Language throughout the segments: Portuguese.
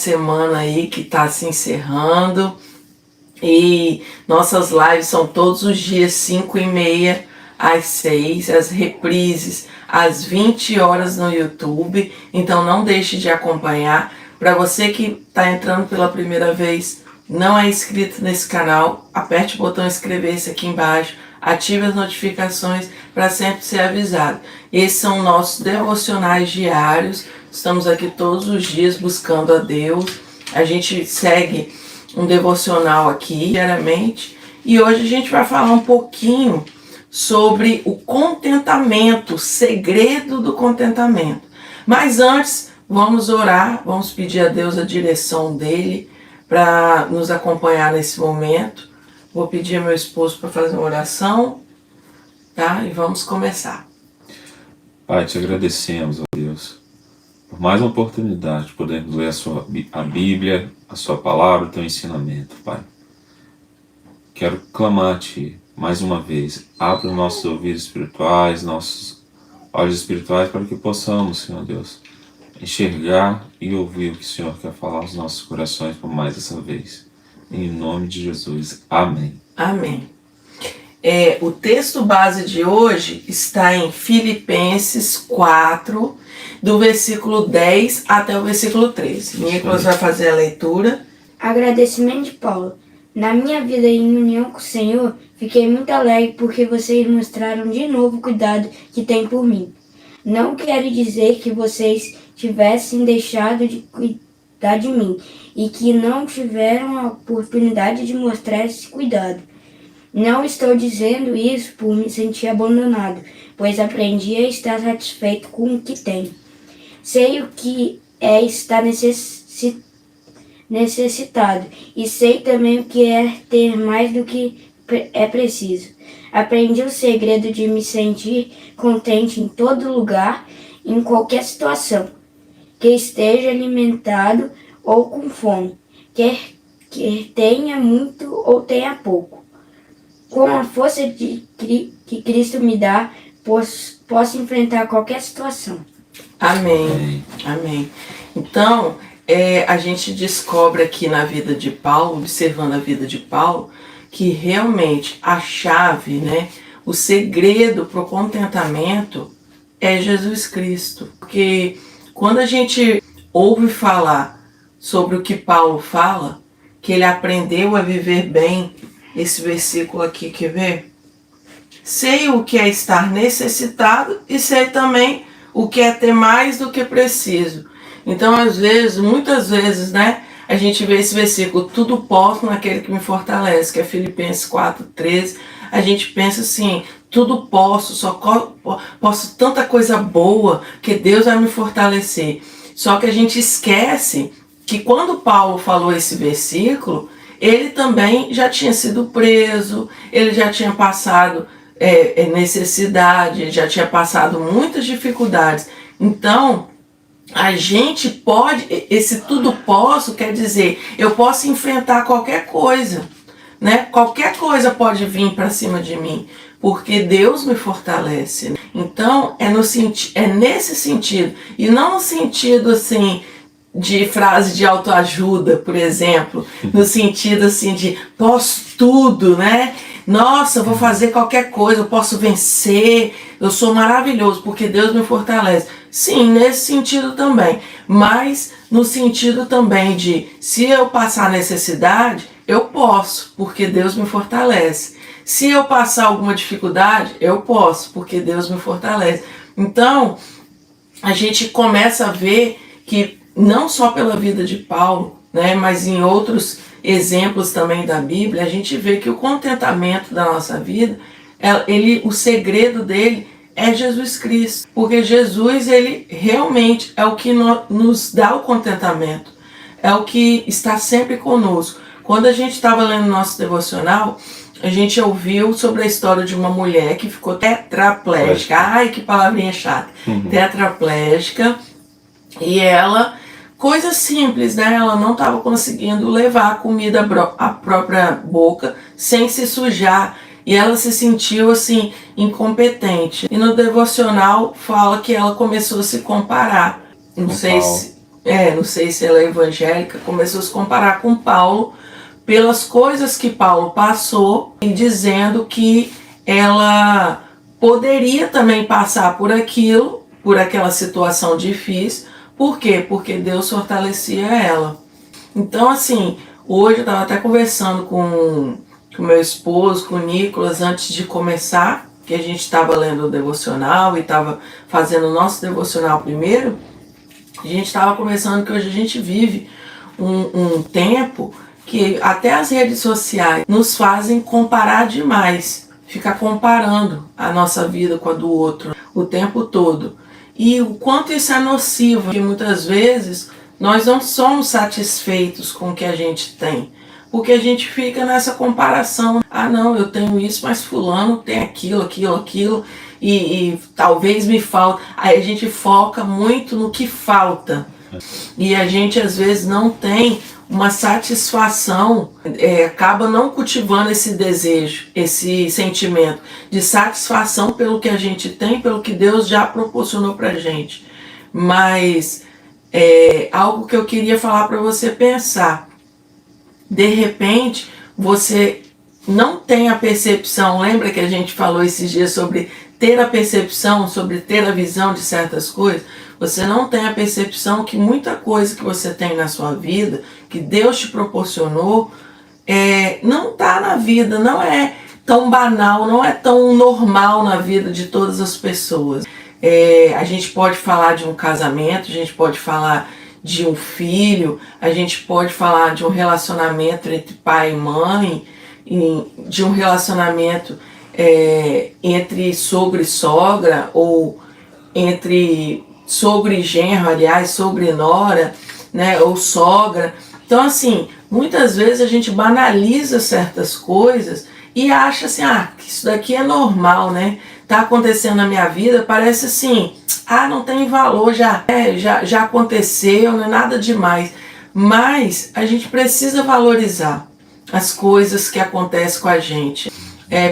semana aí que está se encerrando e nossas lives são todos os dias 5h30 às 6, as reprises às 20 horas no YouTube, então não deixe de acompanhar. Para você que está entrando pela primeira vez, não é inscrito nesse canal, aperte o botão inscrever-se aqui embaixo, ative as notificações para sempre ser avisado. Esses são nossos devocionais diários, estamos aqui todos os dias buscando a Deus, a gente segue um devocional aqui diariamente e hoje a gente vai falar um pouquinho sobre o contentamento, o segredo do contentamento. Mas antes, vamos orar, vamos pedir a Deus a direção dele para nos acompanhar nesse momento. Vou pedir ao meu esposo para fazer uma oração, tá? E vamos começar. Pai, te agradecemos, ó Deus, por mais uma oportunidade de podermos ler a Bíblia, a sua palavra, o teu ensinamento, Pai. Quero clamar a Ti, mais uma vez, abra os nossos ouvidos espirituais, nossos olhos espirituais, para que possamos, Senhor Deus, enxergar e ouvir o que o Senhor quer falar aos nossos corações por mais essa vez. Em nome de Jesus. Amém. Amém. O texto base de hoje está em Filipenses 4, do versículo 10 até o versículo 13. Nicolas vai fazer a leitura. Agradecimento de Paulo. Na minha vida em união com o Senhor, fiquei muito alegre porque vocês mostraram de novo o cuidado que têm por mim. Não quero dizer que vocês tivessem deixado de cuidar de mim e que não tiveram a oportunidade de mostrar esse cuidado. Não estou dizendo isso por me sentir abandonado, pois aprendi a estar satisfeito com o que tenho. Sei o que é estar necessitado e sei também o que é ter mais do que é preciso. Aprendi o segredo de me sentir contente em todo lugar, em qualquer situação, que esteja alimentado ou com fome, quer tenha muito ou tenha pouco. Com a força que Cristo me dá, posso enfrentar qualquer situação. Amém. Amém. Então, a gente descobre aqui na vida de Paulo, observando a vida de Paulo, que realmente a chave, né, o segredo para o contentamento é Jesus Cristo. Porque quando a gente ouve falar sobre o que Paulo fala, que ele aprendeu a viver bem, esse versículo aqui, quer ver? Sei o que é estar necessitado e sei também o que é ter mais do que preciso. Então, às vezes, muitas vezes, né, a gente vê esse versículo, tudo posso naquele que me fortalece, que é Filipenses 4:13. A gente pensa assim, tudo posso, só posso tanta coisa boa, que Deus vai me fortalecer. Só que a gente esquece que quando Paulo falou esse versículo, ele também já tinha sido preso, ele já tinha passado necessidade, ele já tinha passado muitas dificuldades. Então, a gente pode, esse tudo posso quer dizer, eu posso enfrentar qualquer coisa, né? Qualquer coisa pode vir para cima de mim, porque Deus me fortalece. Então, é nesse sentido, e não no sentido assim, de frase de autoajuda, por exemplo, no sentido assim de posso tudo, né? Nossa, eu vou fazer qualquer coisa, eu posso vencer, eu sou maravilhoso porque Deus me fortalece. Sim, nesse sentido também, mas no sentido também de se eu passar necessidade, eu posso, porque Deus me fortalece. Se eu passar alguma dificuldade, eu posso, porque Deus me fortalece. Então, a gente começa a ver que não só pela vida de Paulo, né, mas em outros exemplos também da Bíblia, a gente vê que o contentamento da nossa vida, o segredo dele é Jesus Cristo. Porque Jesus, ele realmente é o que nos dá o contentamento, é o que está sempre conosco. Quando a gente estava lendo nosso devocional, a gente ouviu sobre a história de uma mulher que ficou tetraplégica. Ai, que palavrinha chata. Tetraplégica. E ela, coisa simples, né? Ela não estava conseguindo levar a comida à própria boca sem se sujar. E ela se sentiu assim, incompetente. E no devocional fala que ela começou a se comparar. Não sei se não sei se ela é evangélica, começou a se comparar com Paulo pelas coisas que Paulo passou e dizendo que ela poderia também passar por aquilo, por aquela situação difícil. Por quê? Porque Deus fortalecia ela. Então, assim, hoje eu estava até conversando com meu esposo, com o Nicolas, antes de começar, que a gente estava lendo o devocional e estava fazendo o nosso devocional primeiro. A gente estava conversando que hoje a gente vive um tempo que até as redes sociais nos fazem comparar demais, ficar comparando a nossa vida com a do outro o tempo todo. E o quanto isso é nocivo, porque muitas vezes nós não somos satisfeitos com o que a gente tem, porque a gente fica nessa comparação. Ah, não, eu tenho isso, mas fulano tem aquilo, e talvez me falte. Aí a gente foca muito no que falta. E a gente às vezes não tem uma satisfação, acaba não cultivando esse desejo, esse sentimento de satisfação pelo que a gente tem, pelo que Deus já proporcionou pra gente. Mas algo que eu queria falar para você pensar. De repente, você não tem a percepção, lembra que a gente falou esses dias sobre ter a percepção, sobre ter a visão de certas coisas? Você não tem a percepção que muita coisa que você tem na sua vida, que Deus te proporcionou, não está na vida, não é tão banal, não é tão normal na vida de todas as pessoas. A gente pode falar de um casamento, a gente pode falar de um filho, a gente pode falar de um relacionamento entre pai e mãe, de um relacionamento entre sogro e sogra, ou entre sogro e genro, aliás, sogro e nora, né, ou sogra. Então, assim, muitas vezes a gente banaliza certas coisas e acha assim, que isso daqui é normal, né? Tá acontecendo na minha vida, parece assim, não tem valor, já aconteceu, não é nada demais. Mas a gente precisa valorizar as coisas que acontecem com a gente.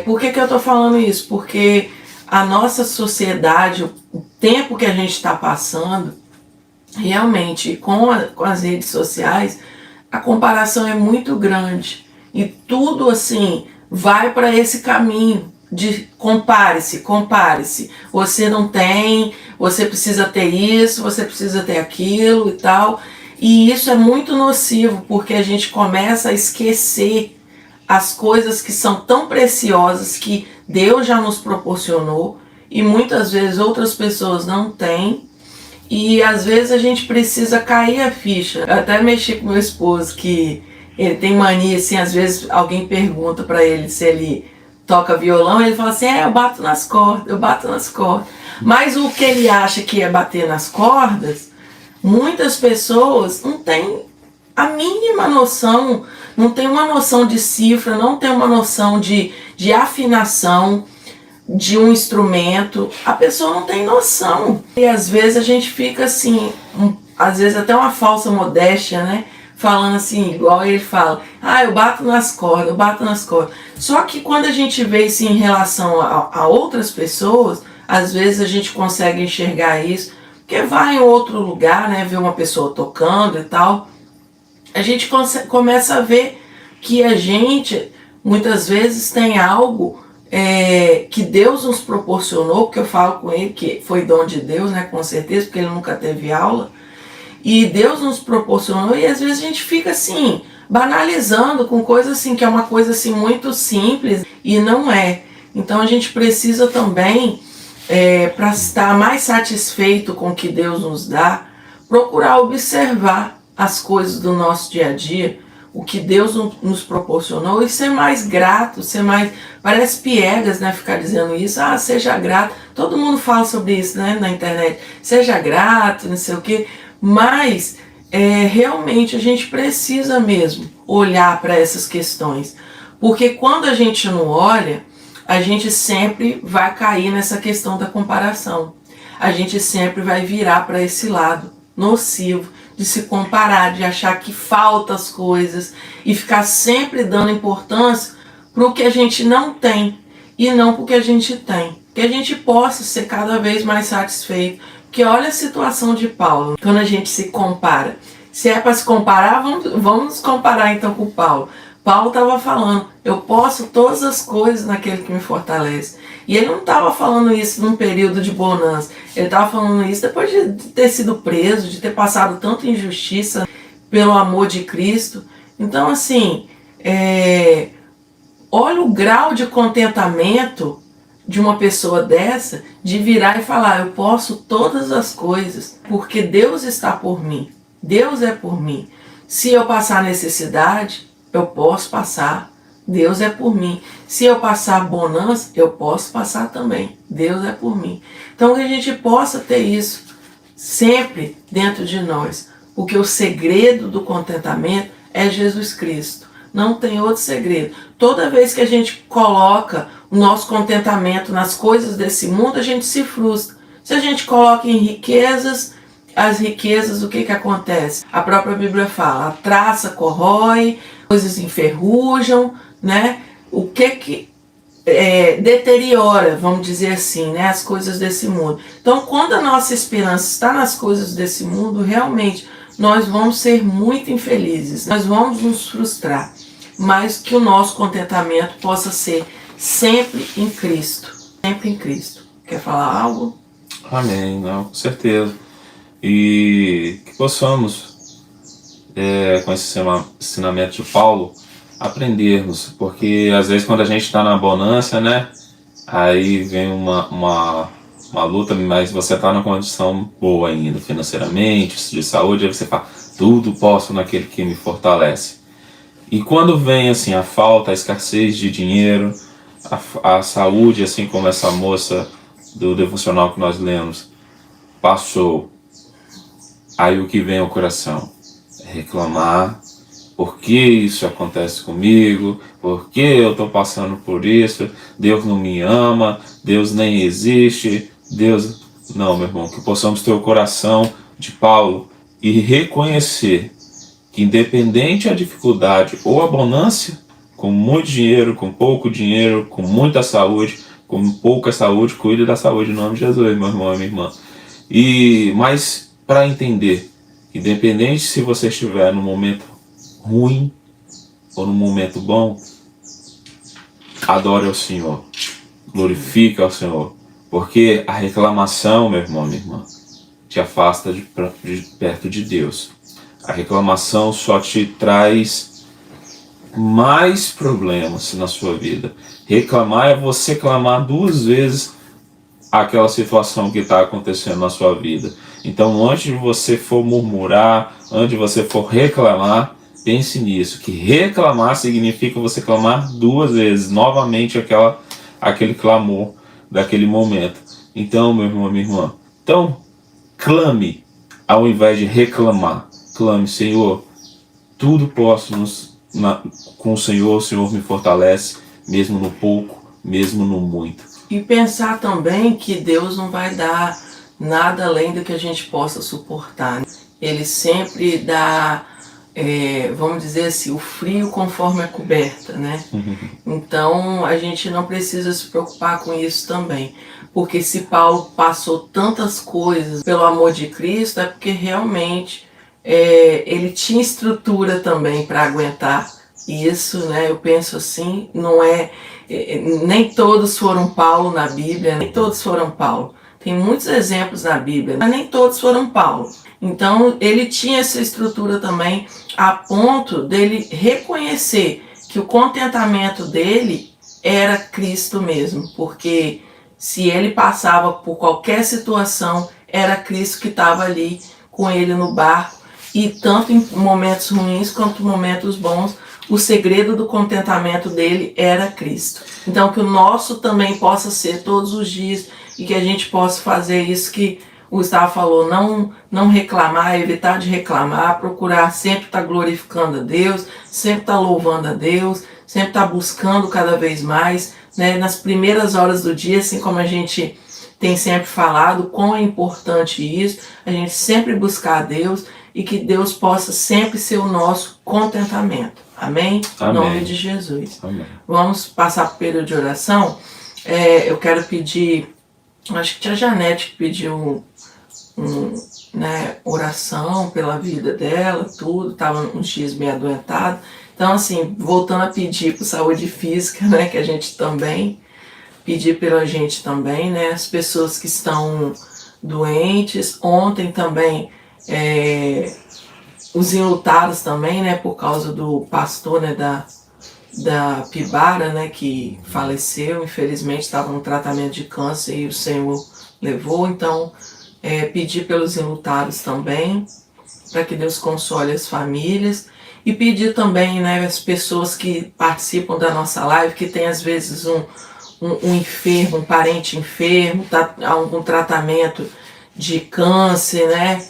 Por que eu tô falando isso? Porque a nossa sociedade, o tempo que a gente está passando, realmente, com as redes sociais, a comparação é muito grande. E tudo, assim, vai para esse caminho de compare-se. Você não tem, você precisa ter isso, você precisa ter aquilo e tal. E isso é muito nocivo, porque a gente começa a esquecer as coisas que são tão preciosas que Deus já nos proporcionou e muitas vezes outras pessoas não têm. E às vezes a gente precisa cair a ficha. Eu até mexi com meu esposo, que ele tem mania, assim, às vezes alguém pergunta para ele se ele toca violão, ele fala assim, eu bato nas cordas. Mas o que ele acha que é bater nas cordas, muitas pessoas não têm a mínima noção, não tem uma noção de cifra, não tem uma noção de afinação de um instrumento. A pessoa não tem noção. E às vezes a gente fica assim, às vezes até uma falsa modéstia, né? Falando assim, igual ele fala, eu bato nas cordas. Só que quando a gente vê isso em relação a outras pessoas, às vezes a gente consegue enxergar isso, porque vai em outro lugar, né? Ver uma pessoa tocando e tal, a gente começa a ver que a gente muitas vezes tem algo que Deus nos proporcionou, porque eu falo com ele que foi dom de Deus, né, com certeza, porque ele nunca teve aula, e Deus nos proporcionou, e às vezes a gente fica assim, banalizando com coisa assim, que é uma coisa assim muito simples, e não é. Então a gente precisa também, para estar mais satisfeito com o que Deus nos dá, procurar observar as coisas do nosso dia a dia, o que Deus nos proporcionou, e ser mais grato, ser mais... Parece piegas, né, ficar dizendo isso, seja grato. Todo mundo fala sobre isso, né, na internet. Seja grato, não sei o quê. Mas, realmente, a gente precisa mesmo olhar para essas questões. Porque quando a gente não olha, a gente sempre vai cair nessa questão da comparação. A gente sempre vai virar para esse lado nocivo, de se comparar, de achar que faltam as coisas e ficar sempre dando importância para o que a gente não tem e não para o que a gente tem. que a gente possa ser cada vez mais satisfeito. Porque olha a situação de Paulo, quando a gente se compara. Se é para se comparar, vamos nos comparar então com Paulo. Paulo estava falando, eu posso todas as coisas naquele que me fortalece. E ele não estava falando isso num período de bonança. Ele estava falando isso depois de ter sido preso, de ter passado tanta injustiça pelo amor de Cristo. Então, assim, olha o grau de contentamento de uma pessoa dessa, de virar e falar, eu posso todas as coisas, porque Deus está por mim. Deus é por mim. Se eu passar necessidade, eu posso passar. Deus é por mim. Se eu passar bonança, eu posso passar também. Deus é por mim. Então que a gente possa ter isso sempre dentro de nós. Porque o segredo do contentamento é Jesus Cristo. Não tem outro segredo. Toda vez que a gente coloca o nosso contentamento nas coisas desse mundo, a gente se frustra. Se a gente coloca em riquezas, as riquezas, o que acontece? A própria Bíblia fala, a traça corrói, coisas enferrujam, né? O que deteriora, vamos dizer assim, né? As coisas desse mundo. Então, quando a nossa esperança está nas coisas desse mundo, realmente nós vamos ser muito infelizes, nós vamos nos frustrar, mas que o nosso contentamento possa ser sempre em Cristo, sempre em Cristo. Quer falar algo? Amém, não, com certeza. E que possamos, com esse ensinamento de Paulo, aprendermos, porque às vezes quando a gente está na bonança, né, aí vem uma luta, mas você está numa condição boa ainda, financeiramente, de saúde, aí você fala, tudo posso naquele que me fortalece. E quando vem assim a falta, a escassez de dinheiro, a saúde, assim como essa moça do devocional que nós lemos passou, aí o que vem ao coração é reclamar, por que isso acontece comigo, por que eu estou passando por isso, Deus não me ama, Deus nem existe, Deus... Não, meu irmão, que possamos ter o coração de Paulo e reconhecer que independente a dificuldade ou a bonança, com muito dinheiro, com pouco dinheiro, com muita saúde, com pouca saúde, cuide da saúde em nome de Jesus, meu irmão e minha irmã. Mas para entender, independente se você estiver num momento ruim ou num momento bom, adore ao Senhor, glorifique ao Senhor, porque a reclamação, meu irmão, minha irmã, te afasta de perto de Deus. A reclamação só te traz mais problemas na sua vida. Reclamar é você clamar 2 vezes aquela situação que está acontecendo na sua vida. Então, antes de você for murmurar, antes de você for reclamar, pense nisso, que reclamar significa você clamar 2 vezes, novamente aquele clamor daquele momento. Então, meu irmão, minha irmã, então, clame ao invés de reclamar. Clame, Senhor, tudo posso com o Senhor me fortalece, mesmo no pouco, mesmo no muito. E pensar também que Deus não vai dar nada além do que a gente possa suportar. Ele sempre dá, vamos dizer assim, o frio conforme a coberta, né? Então a gente não precisa se preocupar com isso também. Porque se Paulo passou tantas coisas pelo amor de Cristo, é porque realmente ele tinha estrutura também para aguentar isso, né? Eu penso assim, não nem todos foram Paulo na Bíblia, nem todos foram Paulo. Tem muitos exemplos na Bíblia, mas nem todos foram Paulo. Então ele tinha essa estrutura também a ponto dele reconhecer que o contentamento dele era Cristo mesmo, porque se ele passava por qualquer situação, era Cristo que estava ali com ele no barco, e tanto em momentos ruins quanto em momentos bons, o segredo do contentamento dele era Cristo. Então que o nosso também possa ser todos os dias, e que a gente possa fazer isso que o Gustavo falou, não reclamar, evitar de reclamar, procurar sempre estar glorificando a Deus, sempre estar louvando a Deus, sempre estar buscando cada vez mais, né? Nas primeiras horas do dia, assim como a gente tem sempre falado, quão é importante isso, a gente sempre buscar a Deus, e que Deus possa sempre ser o nosso contentamento. Amém? Amém. Em nome de Jesus. Amém. Vamos passar para o período de oração. Eu quero pedir, acho que tinha a Janete que pediu né, oração pela vida dela, tudo, estava uns dias meio adoentada. Então, assim, voltando a pedir por saúde física, né, que a gente também, pedir pela gente também, né, as pessoas que estão doentes. Ontem também, os enlutados também, né, por causa do pastor, né, da Pibara, né, que faleceu, infelizmente estava no tratamento de câncer e o Senhor levou. Então, pedir pelos enlutados também, para que Deus console as famílias, e pedir também, né, as pessoas que participam da nossa live, que tem às vezes um enfermo, um parente enfermo, tá algum tratamento de câncer, né,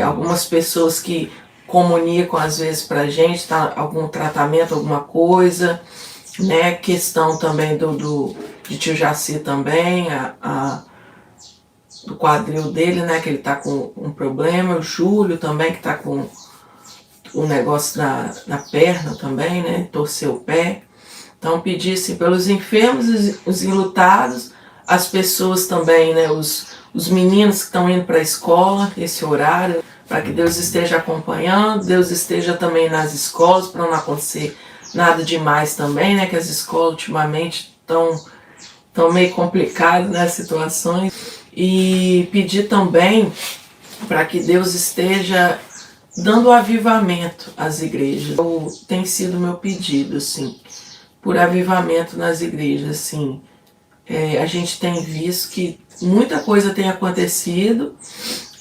algumas pessoas que comunicam às vezes para a gente, tá, algum tratamento, alguma coisa, né, questão também de tio Jaci também, do quadril dele, né, que ele tá com um problema, o Júlio também que tá com um negócio na perna também, né, torceu o pé. Então pedir assim, pelos enfermos, os enlutados, as pessoas também, né, os meninos que estão indo para a escola, esse horário, para que Deus esteja acompanhando, Deus esteja também nas escolas, para não acontecer nada demais também, né, que as escolas ultimamente estão meio complicadas, né, situações. E pedir também para que Deus esteja dando avivamento às igrejas. Tem sido meu pedido, assim, por avivamento nas igrejas, assim. A gente tem visto que muita coisa tem acontecido,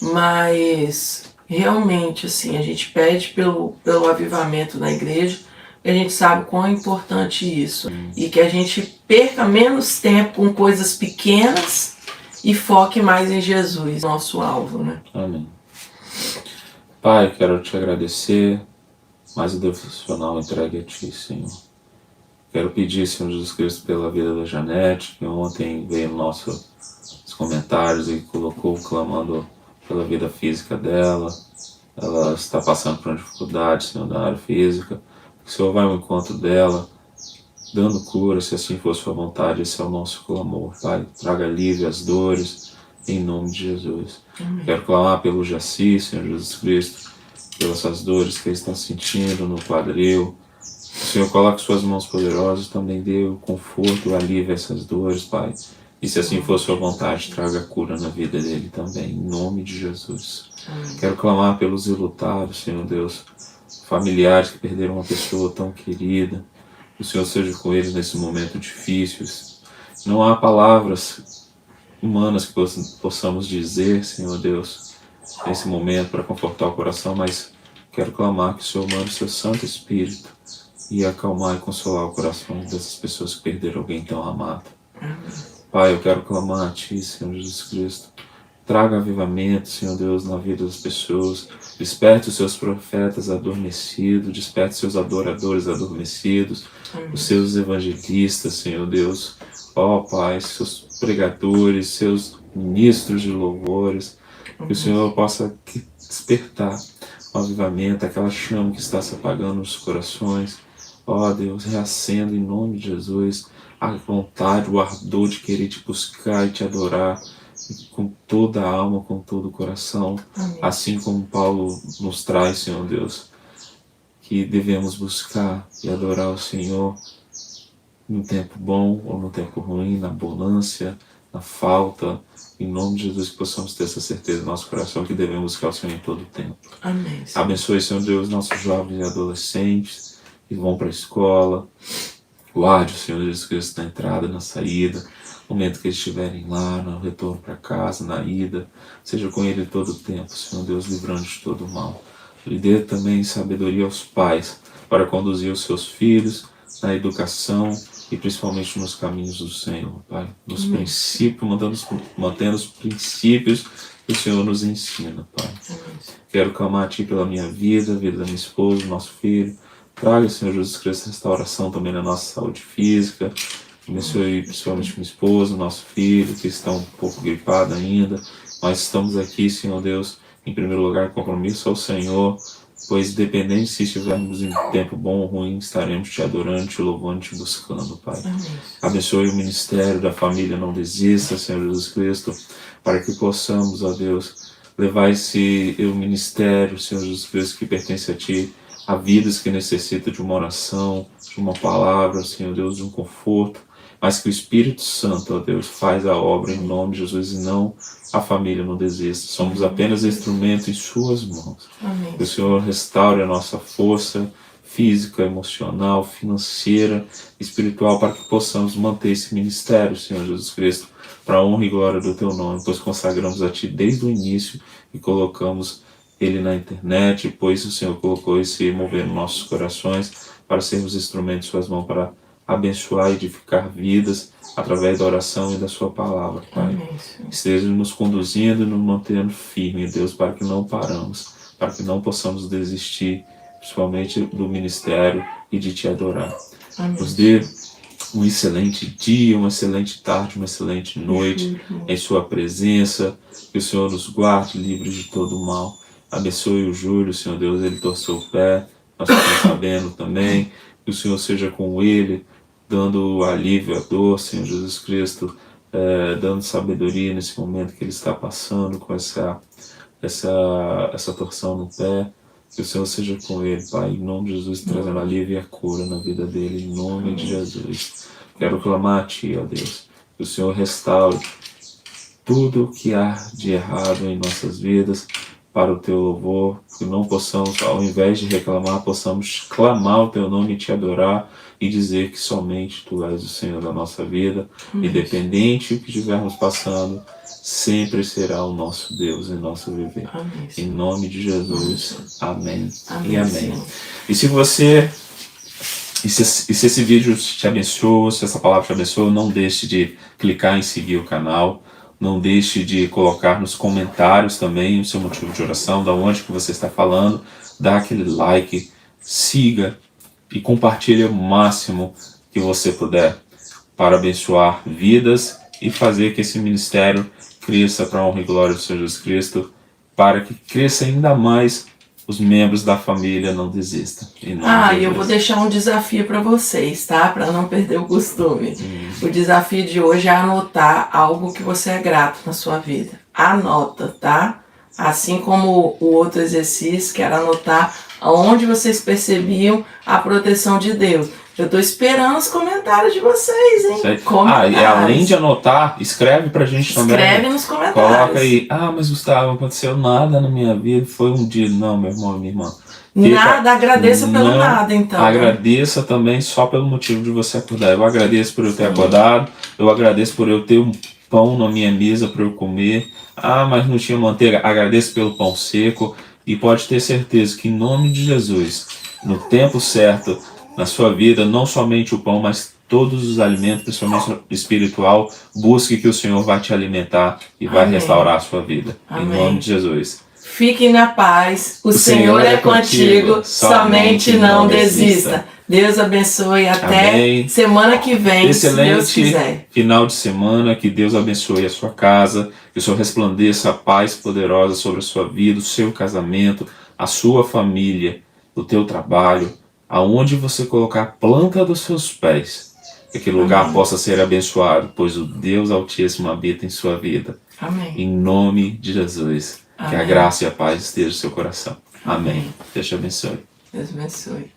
mas realmente, assim, a gente pede pelo avivamento na igreja, e a gente sabe quão é importante isso. E que a gente perca menos tempo com coisas pequenas e foque mais em Jesus, nosso alvo, né? Amém. Pai, quero te agradecer, mais o devocional entregue a ti, Senhor. Quero pedir, Senhor Jesus Cristo, pela vida da Janete, que ontem veio no nossos comentários e colocou clamando pela vida física dela. Ela está passando por uma dificuldade, Senhor, na área física. Que o Senhor vai ao encontro dela, dando cura, se assim for sua vontade. Esse é o nosso clamor, Pai. Traga alívio às dores, em nome de Jesus. Amém. Quero clamar pelo Jaci, Senhor Jesus Cristo, pelas suas dores que ele está sentindo no quadril. O Senhor coloque suas mãos poderosas, também dê o conforto, o alívio a essas dores, Pai. E se assim for sua vontade, traga cura na vida dele também, em nome de Jesus. Amém. Quero clamar pelos enlutados, Senhor Deus, familiares que perderam uma pessoa tão querida. O Senhor seja com eles nesse momento difícil. Não há palavras humanas que possamos dizer, Senhor Deus, nesse momento para confortar o coração, mas quero clamar que o Senhor mande o seu Santo Espírito e acalmar e consolar o coração dessas pessoas que perderam alguém tão amado. Pai, eu quero clamar a Ti, Senhor Jesus Cristo. Traga avivamento, Senhor Deus, na vida das pessoas. Desperte os seus profetas adormecidos, desperte seus adoradores adormecidos, os seus evangelistas, Senhor Deus. Ó Pai, seus pregadores, seus ministros de louvores, que o Senhor possa despertar o avivamento, aquela chama que está se apagando nos corações. Ó Deus, reacenda em nome de Jesus a vontade, o ardor de querer te buscar e te adorar com toda a alma, com todo o coração. Amém. Assim como Paulo nos traz, Senhor Deus, que devemos buscar e adorar o Senhor no tempo bom ou no tempo ruim, na abundância, na falta. Em nome de Jesus, que possamos ter essa certeza no nosso coração que devemos buscar o Senhor em todo o tempo. Amém. Abençoe, Senhor Deus, nossos jovens e adolescentes que vão para a escola. Guarde o Senhor Jesus Cristo na entrada, na saída, no momento que eles estiverem lá, no retorno para casa, na ida. Seja com ele todo o tempo, Senhor Deus, livrando de todo o mal. Lhe dê também sabedoria aos pais para conduzir os seus filhos na educação e principalmente nos caminhos do Senhor, Pai. Nos princípios, mantendo os princípios que o Senhor nos ensina, Pai. Quero clamar a Ti pela minha vida, a vida da minha esposa, nosso filho. Traga, Senhor Jesus Cristo, restauração também na nossa saúde física. Abençoe principalmente minha esposa, nosso filho, que está um pouco gripado ainda. Mas estamos aqui, Senhor Deus, em primeiro lugar, compromisso ao Senhor, pois independente se estivermos em tempo bom ou ruim, estaremos te adorando, te louvando, te buscando, Pai. Abençoe o ministério da família Não Desista, Senhor Jesus Cristo, para que possamos, ó Deus, levar esse ministério, Senhor Jesus Cristo, que pertence a Ti, a vidas que necessitam de uma oração, de uma palavra, Senhor Deus, de um conforto, mas que o Espírito Santo, ó Deus, faz a obra em nome de Jesus e não a família Não Desista. Somos apenas instrumento em Suas mãos. Amém. Que o Senhor restaure a nossa força física, emocional, financeira, espiritual, para que possamos manter esse ministério, Senhor Jesus Cristo, para a honra e glória do Teu nome, pois consagramos a Ti desde o início e colocamos ele na internet, pois o Senhor colocou esse mover nos nossos corações para sermos instrumentos em Suas mãos, para abençoar e edificar vidas através da oração e da Sua palavra, Pai. Amém. Esteja nos conduzindo e nos mantendo firme, Deus, para que não paramos, para que não possamos desistir, principalmente do ministério e de Te adorar. Amém. Nos dê um excelente dia, uma excelente tarde, uma excelente noite em Sua presença, que o Senhor nos guarde livres de todo mal. Abençoe o Júlio, Senhor Deus, ele torceu o pé, nós estamos sabendo também, que o Senhor seja com ele, dando alívio à dor, Senhor Jesus Cristo, dando sabedoria nesse momento que ele está passando com essa torção no pé. Que o Senhor seja com ele, Pai, em nome de Jesus, trazendo alívio e a cura na vida dele, em nome de Jesus. Quero clamar a Ti, ó Deus, que o Senhor restaure tudo o que há de errado em nossas vidas, para o Teu louvor, que não possamos, ao invés de reclamar, possamos clamar o Teu nome e Te adorar e dizer que somente Tu és o Senhor da nossa vida, independente do que estivermos passando, sempre será o nosso Deus em nosso viver. Amém. Em nome de Jesus. Amém. Amém, E amém. Senhor. E se esse vídeo te abençoou, se essa palavra te abençoou, não deixe de clicar em seguir o canal. Não deixe de colocar nos comentários também o seu motivo de oração, da onde que você está falando, dá aquele like, siga e compartilhe o máximo que você puder para abençoar vidas e fazer que esse ministério cresça para a honra e glória do Senhor Jesus Cristo, para que cresça ainda mais os membros da família Não Desista. E eu vou deixar um desafio para vocês, tá? Para não perder o costume. O desafio de hoje é anotar algo que você é grato na sua vida. Anota, tá? Assim como o outro exercício, que era anotar onde vocês percebiam a proteção de Deus. Eu tô esperando os comentários de vocês, hein? E além de anotar, escreve pra gente também. Escreve nos comentários. Coloca aí, mas Gustavo, não aconteceu nada na minha vida, foi um dia. Não, meu irmão, minha irmã. Nada, agradeça pelo nada, então. Agradeça também só pelo motivo de você acordar. Eu agradeço por eu ter acordado, eu agradeço por eu ter um pão na minha mesa para eu comer. Mas não tinha manteiga. Agradeço pelo pão seco. E pode ter certeza que em nome de Jesus, no tempo certo, na sua vida, não somente o pão, mas todos os alimentos, principalmente espiritual, busque que o Senhor vai te alimentar e vai restaurar a sua vida. Amém. Em nome de Jesus. Fiquem na paz, o Senhor é contigo, somente não desista. Deus abençoe até semana que vem, excelente, se Deus quiser. Final de semana, que Deus abençoe a sua casa, que o Senhor resplandeça a paz poderosa sobre a sua vida, o seu casamento, a sua família, o teu trabalho, aonde você colocar a planta dos seus pés, que aquele lugar possa ser abençoado, pois o Deus Altíssimo habita em sua vida. Amém. Em nome de Jesus. Amém. Que a graça e a paz estejam no seu coração. Amém. Deus te abençoe. Deus abençoe.